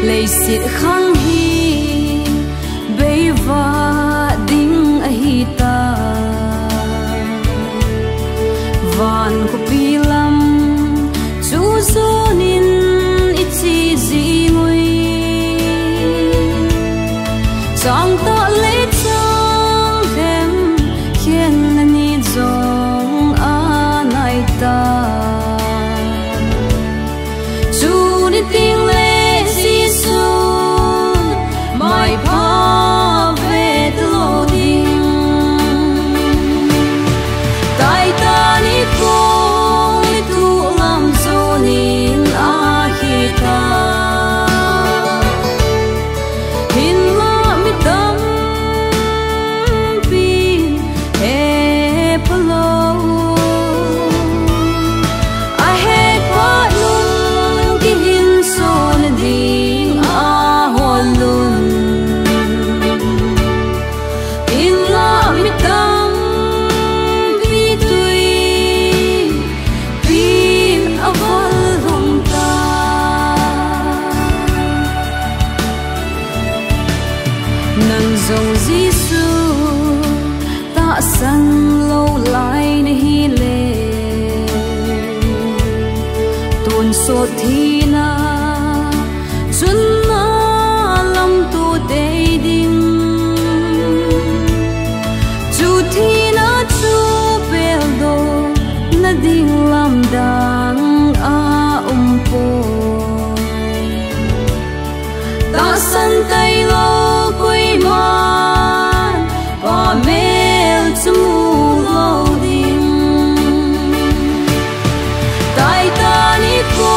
lấy xịt khăng hi bấy và đinh hi ta van của pi lam chú zo nín ít gì gì ngui chẳng ta lấy chẳng em khiến anh đi dòng anh ai ta chú đi tiếng lệ gì xuống mai pa về lô đình tại ta đi cô đi tu làm zo nín a khi ta hin la mi tâm pi e palo I had what lung ki hin so na ding a holun in la mi tâm pi tui pi a vol hong ta nang zong Giêsu ta san lâu lại na hi le tuôn sốt thi na chun na lam tu te ding chu thi na chu pel do na ding lam dang a po ta san tay lo quay man pa mel chu lo ding tại ta ni cô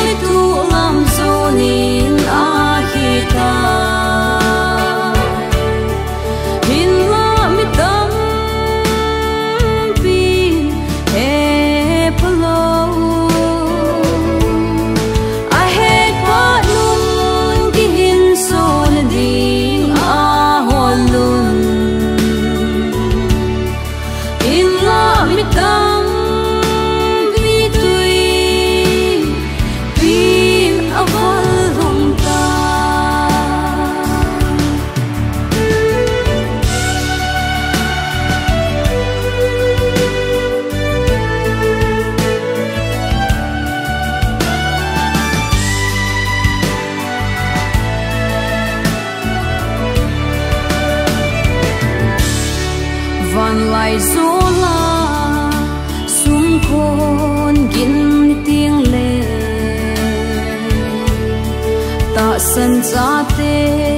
ni tu làm zo nín a khi ta hin la mi tâm pi e palo I had what lung ki hin so na ding a holun in la mi tâm pi tui pi a vol hong ta van lai zo la sum khôn gin tiếng lệ ta san za te